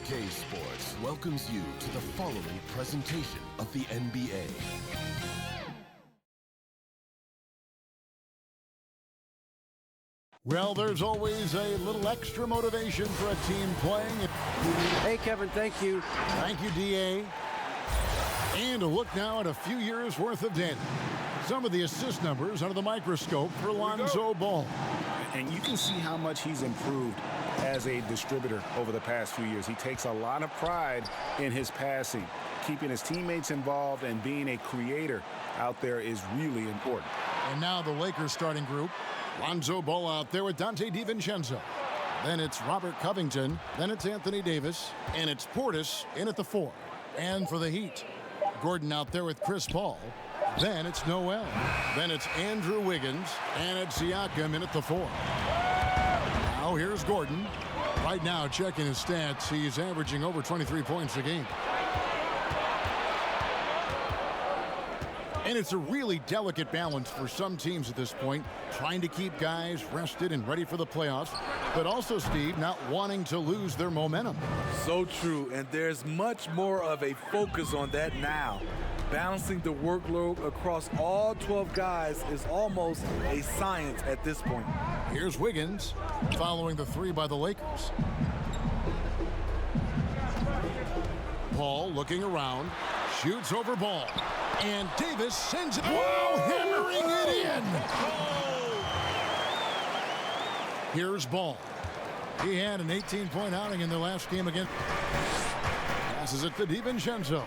2K Sports welcomes you to the following presentation of the NBA. Well, there's always a little extra motivation for a team playing. Hey, Kevin, thank you. Thank you, D.A. And a look now at a few years' worth of data. Some of the assist numbers under the microscope for Lonzo Ball. And you can see how much he's improved as a distributor over the past few years. He takes a lot of pride in his passing. Keeping his teammates involved and being a creator out there is really important. And now the Lakers starting group. Lonzo Ball out there with Dante DiVincenzo. Then it's Robert Covington. Then it's Anthony Davis. And it's Portis in at the 4. And for the Heat, Gordon out there with Chris Paul. Then it's Noel. Then it's Andrew Wiggins. And it's Siakam in at the 4. Now here's Gordon. Right now, checking his stats, he's averaging over 23 points a game. And it's a really delicate balance for some teams at this point, trying to keep guys rested and ready for the playoffs, but also, Steve, not wanting to lose their momentum. So true, and there's much more of a focus on that now. Balancing the workload across all 12 guys is almost a science at this point. Here's Wiggins, following the 3 by the Lakers. Paul looking around, shoots over Ball. And Davis sends it. Whoa, hammering it in. Here's Ball. He had an 18-point outing in their last game again. Passes it to DiVincenzo.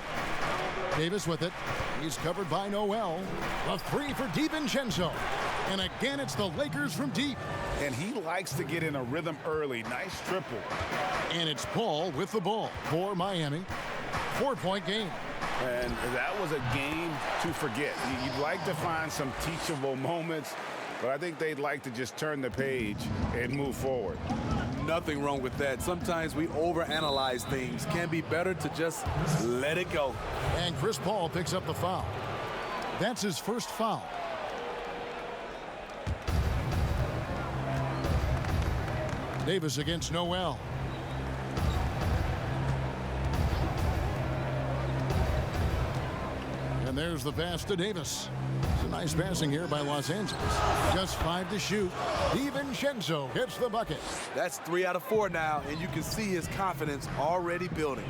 Davis with it. He's covered by Noel. A 3 for DiVincenzo. And again, it's the Lakers from deep. And he likes to get in a rhythm early. Nice triple. And it's Paul with the ball for Miami. 4-point game. And that was a game to forget. You'd like to find some teachable moments, but I think they'd like to just turn the page and move forward. Nothing wrong with that. Sometimes we overanalyze things. Can be better to just let it go. And Chris Paul picks up the foul. That's his first foul. Davis against Noel. And there's the pass to Davis. It's a nice passing here by Los Angeles. Just 5 to shoot. DiVincenzo gets the bucket. That's 3 out of 4 now, and you can see his confidence already building.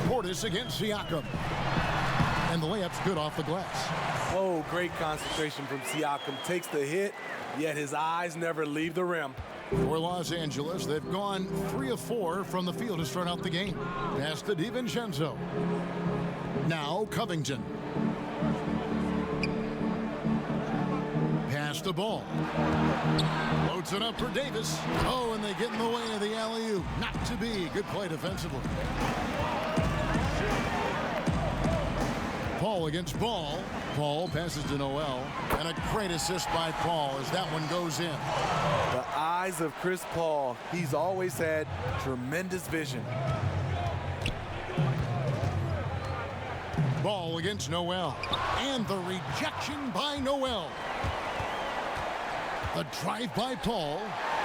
Portis against Siakam. And the layup's good off the glass. Oh, great concentration from Siakam. Takes the hit, yet his eyes never leave the rim. For Los Angeles, they've gone 3 of 4 from the field to start out the game. Pass to DiVincenzo. Now Covington. Pass to Ball. Loads it up for Davis. Oh, and they get in the way of the alley-oop. Not to be. Good play defensively. Paul against Ball. Paul passes to Noel. And a great assist by Paul as that one goes in. The eyes of Chris Paul. He's always had tremendous vision. Ball against Noel. And the rejection by Noel. The drive by Paul.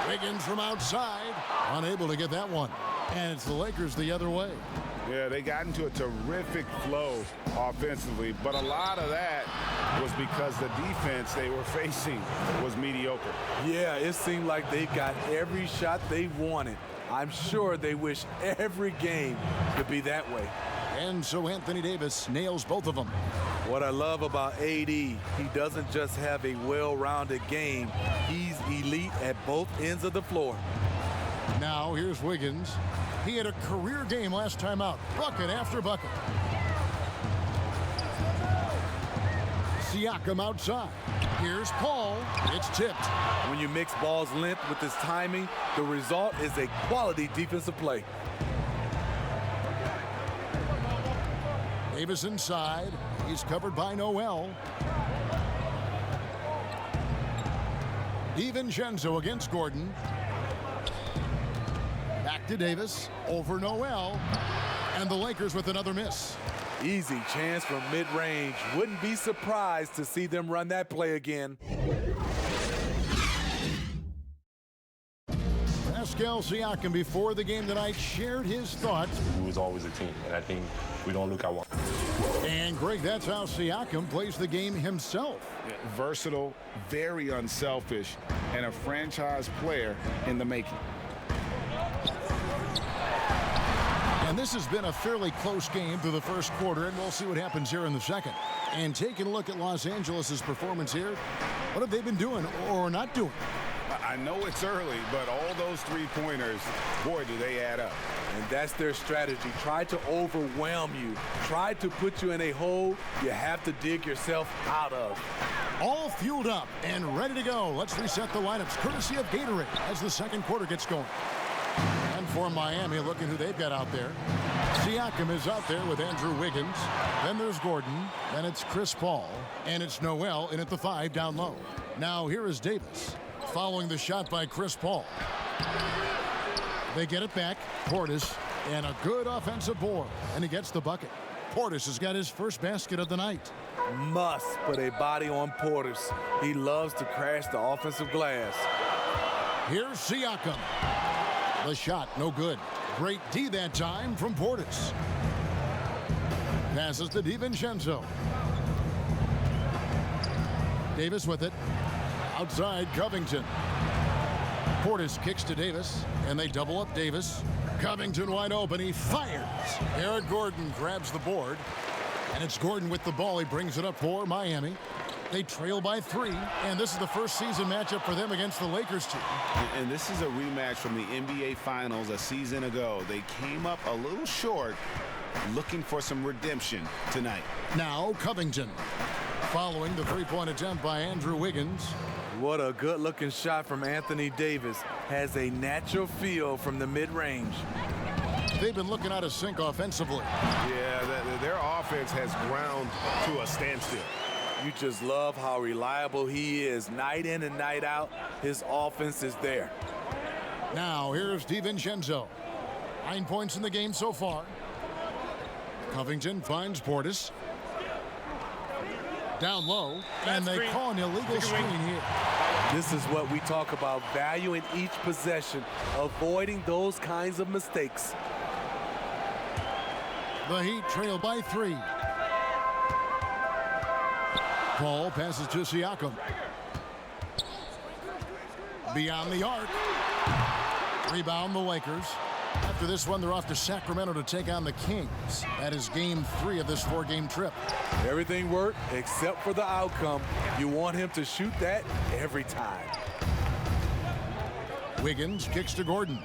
Wiggins from outside. Unable to get that one. And it's the Lakers the other way. Yeah, they got into a terrific flow offensively, but a lot of that was because the defense they were facing was mediocre. Yeah, it seemed like they got every shot they wanted. I'm sure they wish every game could be that way. And so Anthony Davis nails both of them. What I love about AD, he doesn't just have a well-rounded game. He's elite at both ends of the floor. Now here's Wiggins. He had a career game last time out. Bucket after bucket. Siakam outside. Here's Paul. It's tipped. When you mix Ball's length with his timing, the result is a quality defensive play. Davis inside. He's covered by Noel. DiVincenzo against Gordon. Back to Davis. Over Noel. And the Lakers with another miss. Easy chance from mid-range. Wouldn't be surprised to see them run that play again. Pascal Siakam, before the game tonight, shared his thoughts. We was always a team, and I think we don't look at one. And, Greg, that's how Siakam plays the game himself. Versatile, very unselfish, and a franchise player in the making. And this has been a fairly close game through the first quarter, and we'll see what happens here in the second. And taking a look at Los Angeles' performance here, what have they been doing or not doing? I know it's early, but all those three-pointers, boy, do they add up. And that's their strategy. Try to overwhelm you. Try to put you in a hole you have to dig yourself out of. All fueled up and ready to go. Let's reset the lineups, courtesy of Gatorade, as the second quarter gets going. And for Miami, looking who they've got out there. Siakam is out there with Andrew Wiggins. Then there's Gordon. Then it's Chris Paul. And it's Noel in at the 5 down low. Now here is Davis, following the shot by Chris Paul. They get it back. Portis, and a good offensive board. And he gets the bucket. Portis has got his first basket of the night. Must put a body on Portis. He loves to crash the offensive glass. Here's Siakam. The shot, no good. Great D that time from Portis. Passes to DiVincenzo. Davis with it. Outside, Covington. Portis kicks to Davis, and they double up Davis. Covington wide open. He fires. Eric Gordon grabs the board, and it's Gordon with the ball. He brings it up for Miami. They trail by 3, and this is the first season matchup for them against the Lakers team. And this is a rematch from the NBA Finals a season ago. They came up a little short, looking for some redemption tonight. Now Covington, following the three-point attempt by Andrew Wiggins. What a good-looking shot from Anthony Davis. Has a natural feel from the mid-range. They've been looking out of sync offensively. Yeah, their offense has ground to a standstill. You just love how reliable he is. Night in and night out, his offense is there. Now here's DiVincenzo. 9 points in the game so far. Covington finds Portis. Down low, and they call an illegal screen here. This is what we talk about, valuing each possession, avoiding those kinds of mistakes. The Heat trail by 3. Paul passes to Siakam. Beyond the arc. Rebound the Lakers. After this one, they're off to Sacramento to take on the Kings. That is game 3 of this 4-game trip. Everything worked except for the outcome. You want him to shoot that every time. Wiggins kicks to Gordon.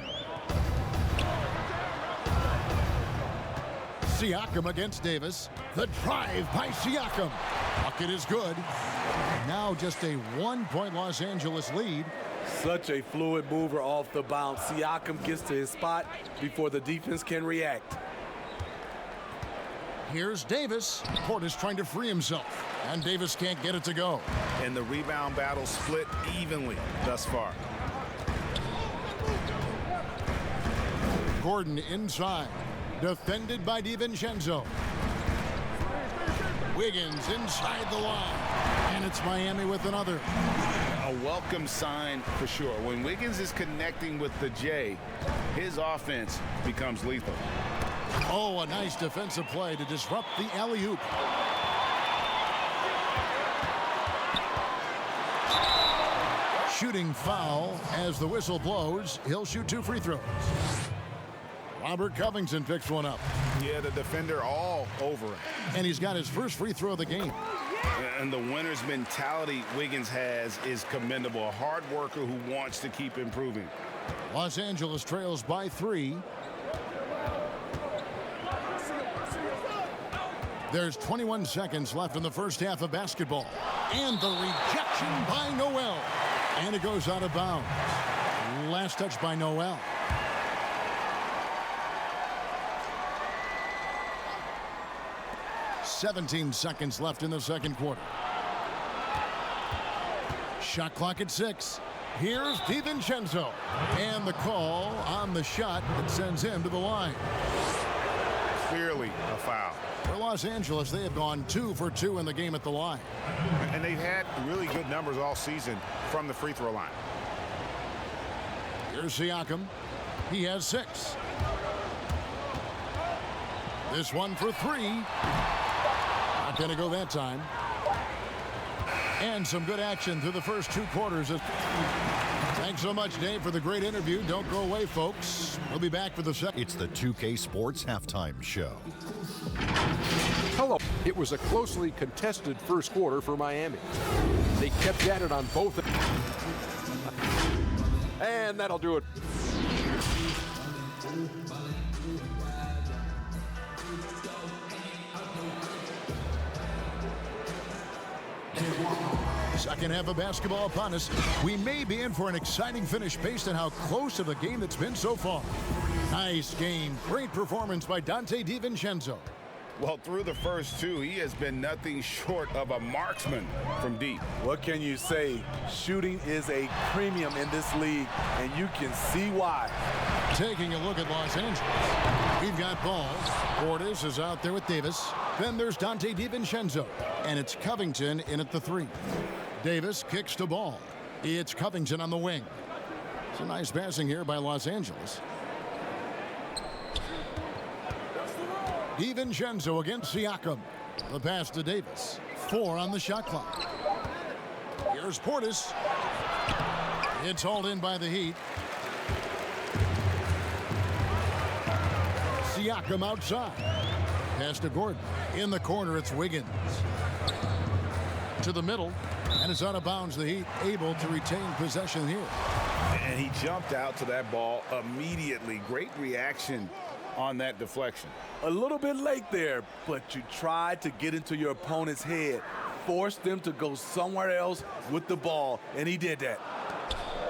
Siakam against Davis. The drive by Siakam. Bucket is good. Now just a 1-point Los Angeles lead. Such a fluid mover off the bounce. Siakam gets to his spot before the defense can react. Here's Davis. Portis trying to free himself, and Davis can't get it to go. And the rebound battle split evenly thus far. Gordon inside. Defended by DiVincenzo. Wiggins inside the line. And it's Miami with another. A welcome sign for sure. When Wiggins is connecting with the J, his offense becomes lethal. Oh, a nice defensive play to disrupt the alley-oop. Shooting foul as the whistle blows. He'll shoot 2 free throws. Robert Covington picks one up. Yeah, the defender all over him. And he's got his first free throw of the game. And the winner's mentality Wiggins has is commendable. A hard worker who wants to keep improving. Los Angeles trails by 3. There's 21 seconds left in the first half of basketball. And the rejection by Noel. And it goes out of bounds. Last touch by Noel. "17 seconds left in the second quarter. Shot clock at 6. Here's DiVincenzo. And the call on the shot that sends him to the line. Clearly a foul. For Los Angeles, they have gone 2 for 2 in the game at the line. And they've had really good numbers all season from the free throw line. Here's Siakam. He has 6. This one for 3. Not going to go that time. And some good action through the first 2 quarters. Thanks so much, Dave, for the great interview. Don't go away, folks. We'll be back for the second. It's the 2K Sports Halftime Show. Hello. It was a closely contested first quarter for Miami. They kept at it on both. And that'll do it. Second half of basketball upon us. We may be in for an exciting finish based on how close of a game it's been so far. Nice game. Great performance by Donte DiVincenzo. Well, through the first 2, he has been nothing short of a marksman from deep. What can you say? Shooting is a premium in this league, and you can see why. Taking a look at Los Angeles. We've got balls. Portis is out there with Davis. Then there's Donte DiVincenzo. And it's Covington in at the 3. Davis kicks the ball. It's Covington on the wing. It's a nice passing here by Los Angeles. DiVincenzo against Siakam. The pass to Davis. 4 on the shot clock. Here's Portis. It's hauled in by the Heat. Siakam outside. Pass to Gordon. In the corner, it's Wiggins. To the middle. And it's out of bounds. The Heat able to retain possession here. And he jumped out to that ball immediately. Great reaction on that deflection. A little bit late there, but you tried to get into your opponent's head. Force them to go somewhere else with the ball, and he did that.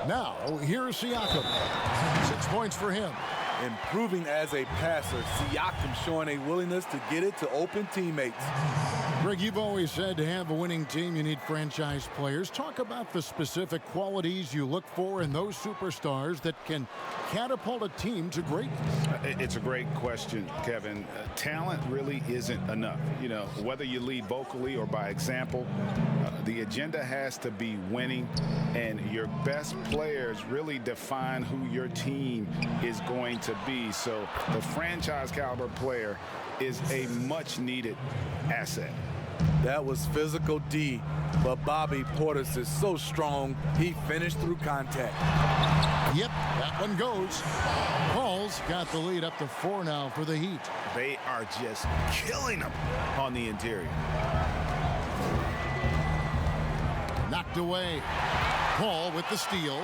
Now, here's Siakam. 6 points for him. Improving as a passer, Siakam showing a willingness to get it to open teammates. Greg, you've always said to have a winning team, you need franchise players. Talk about the specific qualities you look for in those superstars that can catapult a team to greatness. It's a great question, Kevin. Talent really isn't enough. You know, whether you lead vocally or by example, the agenda has to be winning, and your best players really define who your team is going to be. So the franchise caliber player is a much needed asset. That was physical D, but Bobby Portis is so strong, he finished through contact. Yep, that one goes. Paul's got the lead up to 4 now for the Heat. They are just killing them on the interior. Knocked away. Paul with the steal.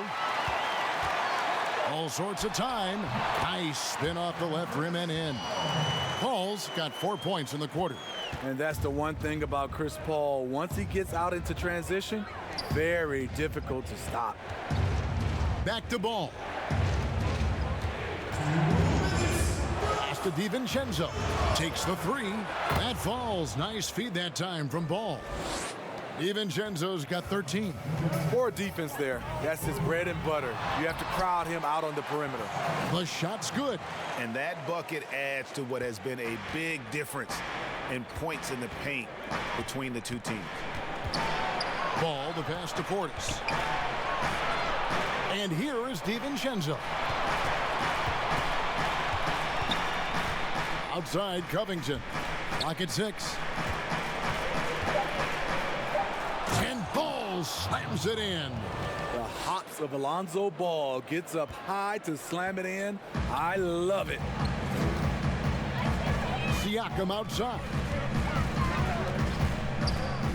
All sorts of time. Nice spin off the left rim and in. Paul's got 4 points in the quarter. And that's the one thing about Chris Paul. Once he gets out into transition, very difficult to stop. Back to Ball. Pass to DiVincenzo. Takes the 3. That falls. Nice feed that time from Ball. DiVincenzo's got 13. Poor defense there. That's his bread and butter. You have to crowd him out on the perimeter. The shot's good. And that bucket adds to what has been a big difference in points in the paint between the two teams. Ball, the pass to Portis. And here is DiVincenzo. Outside Covington. Lock at 6. And Ball slams it in. The hops of Alonzo Ball gets up high to slam it in. I love it. Siakam outside.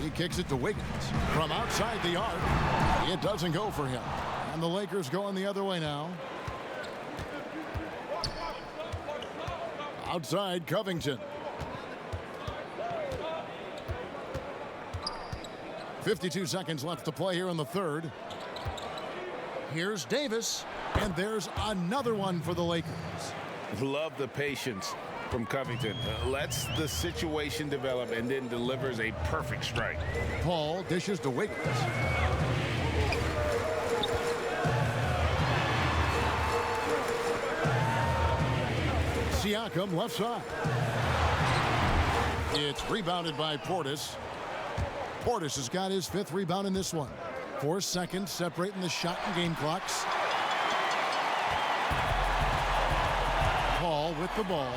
He kicks it to Wiggins from outside the arc. It doesn't go for him. And the Lakers going the other way now. Outside Covington. 52 seconds left to play here in the third. Here's Davis. And there's another one for the Lakers. Love the patience from Covington. Lets the situation develop and then delivers a perfect strike. Paul dishes to Wiggins. Siakam left side. It's rebounded by Portis. Portis has got his 5th rebound in this one. 4 seconds separating the shot and game clocks. with the ball.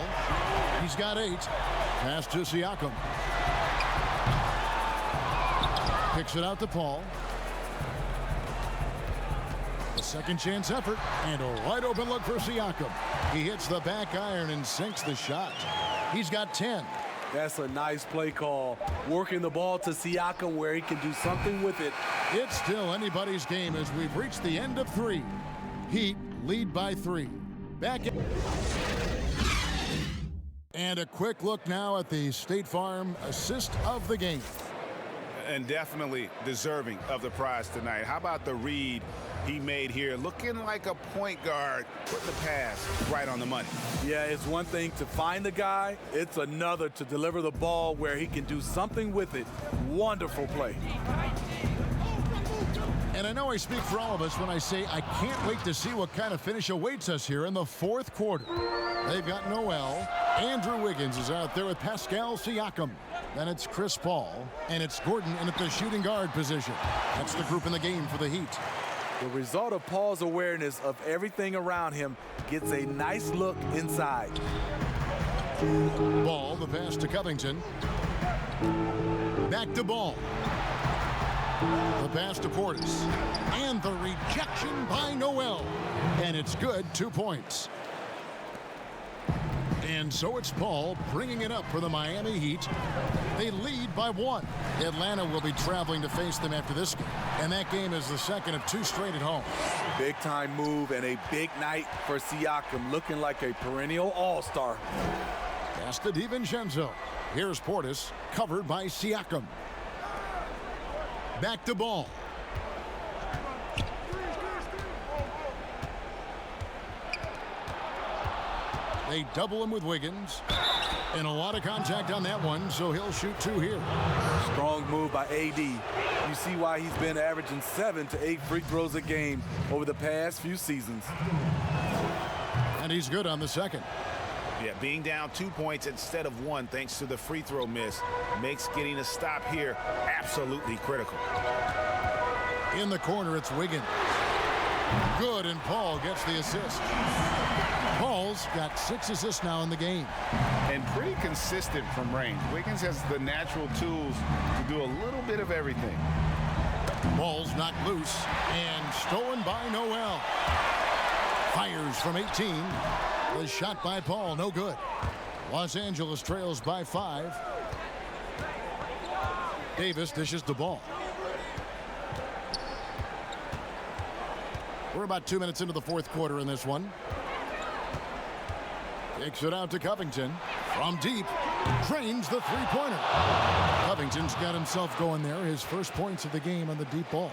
He's got 8. Pass to Siakam. Kicks it out to Paul. A second chance effort and a wide open look for Siakam. He hits the back iron and sinks the shot. He's got 10. That's a nice play call. Working the ball to Siakam where he can do something with it. It's still anybody's game as we've reached the end of 3. Heat lead by 3. Back in. And a quick look now at the State Farm assist of the game. And definitely deserving of the prize tonight. How about the read he made here? Looking like a point guard, putting the pass right on the money. Yeah, it's one thing to find the guy. It's another to deliver the ball where he can do something with it. Wonderful play. And I know I speak for all of us when I say I can't wait to see what kind of finish awaits us here in the 4th quarter. They've got Noel. Andrew Wiggins is out there with Pascal Siakam. Then it's Chris Paul, and it's Gordon in at the shooting guard position. That's the group in the game for the Heat. The result of Paul's awareness of everything around him gets a nice look inside. Ball, the pass to Covington. Back to Ball. The pass to Portis. And the rejection by Noel. And it's good, 2 points. And so it's Paul bringing it up for the Miami Heat. They lead by 1. Atlanta will be traveling to face them after this game. And that game is the second of 2 straight at home. Big time move and a big night for Siakam, looking like a perennial all-star. Pass to DiVincenzo. Here's Portis, covered by Siakam. Back to Ball. They double him with Wiggins. And a lot of contact on that one, so he'll shoot 2 here. Strong move by AD. You see why he's been averaging 7 to 8 free throws a game over the past few seasons. And he's good on the second. Yeah, being down 2 points instead of 1 thanks to the free throw miss makes getting a stop here absolutely critical. In the corner, it's Wiggins. Good, and Paul gets the assist. Paul's got 6 assists now in the game. And pretty consistent from range. Wiggins has the natural tools to do a little bit of everything. Ball's knocked loose and stolen by Noel. Fires from 18. The shot by Paul, no good. Los Angeles trails by 5. Davis dishes the ball. We're about 2 minutes into the 4th quarter in this one. Kicks it out to Covington. From deep, drains the three-pointer. Covington's got himself going there. His first points of the game on the deep ball.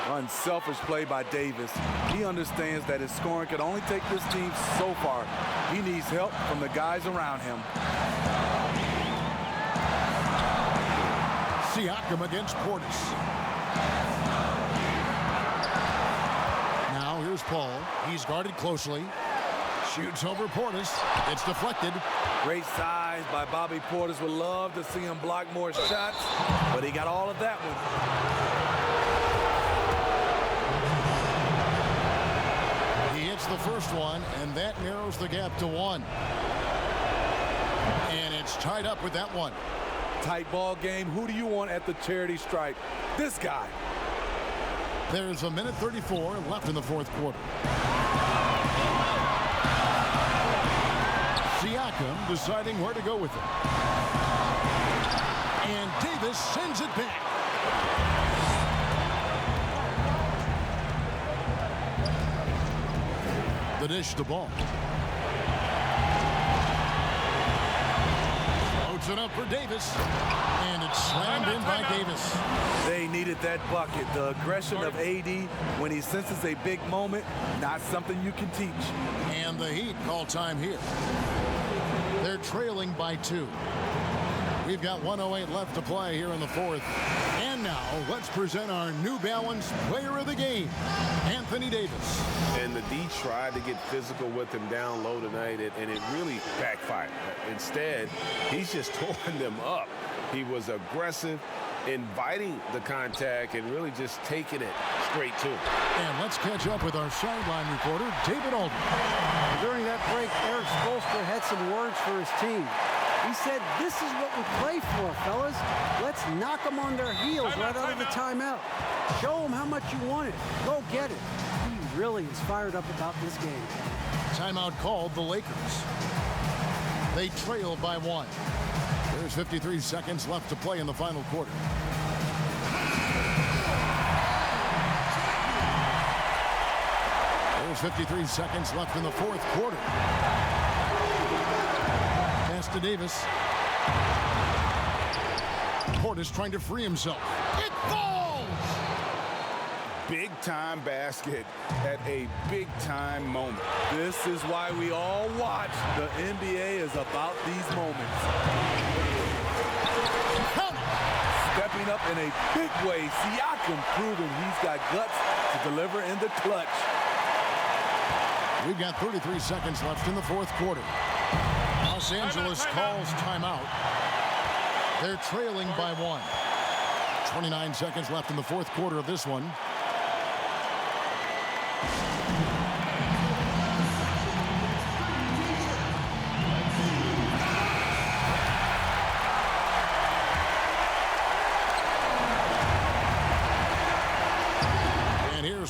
Unselfish play by Davis. He understands that his scoring can only take this team so far. He needs help from the guys around him. Siakam against Portis. Now here's Paul. He's guarded closely. Shoots over Portis. It's deflected. Great size by Bobby Portis. Would love to see him block more shots, but he got all of that one. He hits the first one, and that narrows the gap to 1. And it's tied up with that one. Tight ball game. Who do you want at the charity stripe? This guy. There's a minute 34 left in the 4th quarter. Siakam deciding where to go with it. And Davis sends it back. The dish to Ball. Floats it up for Davis. And it's slammed in by Davis. They needed that bucket. The aggression of AD when he senses a big moment, not something you can teach. And the Heat call time here. They're trailing by 2. We've got 1:08 left to play here in the 4th. And now, let's present our New Balance Player of the Game, Anthony Davis. And the D tried to get physical with him down low tonight, and it really backfired. Instead, he's just tore them up. He was aggressive, inviting the contact, and really just taking it great, too. And let's catch up with our sideline reporter, David Aldridge. During that break, Eric Spoelstra had some words for his team. He said, this is what we play for, fellas. Let's knock them on their heels right out of the timeout. Show them how much you want it. Go get it. He really is fired up about this game. Timeout called the Lakers. They trail by 1. There's 53 seconds left to play in the final quarter. There's 53 seconds left in the fourth quarter. Pass to Davis. Portis trying to free himself. It falls! Big-time basket at a big-time moment. This is why we all watch. The NBA is about these moments. Stepping up in a big way, Siakam proving he's got guts to deliver in the clutch. We've got 33 seconds left in the fourth quarter. Los Angeles calls timeout. They're trailing by 1. 29 seconds left in the fourth quarter of this one.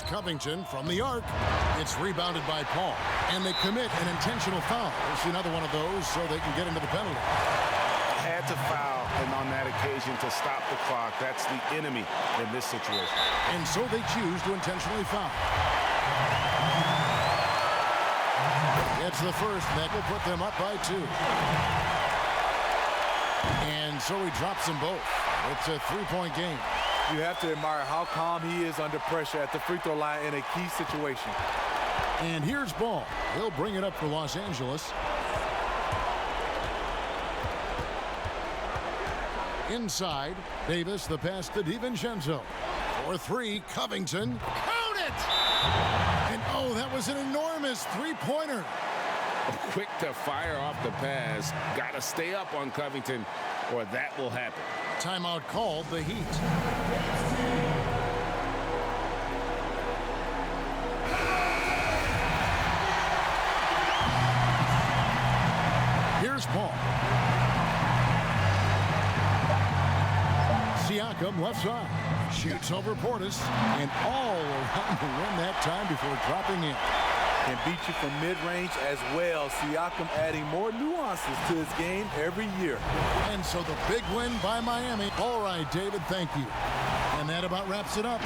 Covington from the arc. It's rebounded by Paul. And they commit an intentional foul. It's another one of those so they can get into the penalty. Had to foul, and on that occasion to stop the clock. That's the enemy in this situation. And so they choose to intentionally foul. It's the first that will put them up by 2. And so he drops them both. It's a 3-point game. You have to admire how calm he is under pressure at the free throw line in a key situation. And here's Ball. He'll bring it up for Los Angeles. Inside, Davis, the pass to DiVincenzo. For 3, Covington. Count it! And oh, that was an enormous three-pointer. Quick to fire off the pass. Got to stay up on Covington, or that will happen. Timeout called the Heat. Here's Paul. Siakam left side. Shoots over Portis. And all around the rim that time before dropping in. Can beat you from mid-range as well. Siakam adding more nuances to his game every year. And so the big win by Miami. All right, David, thank you. And that about wraps it up.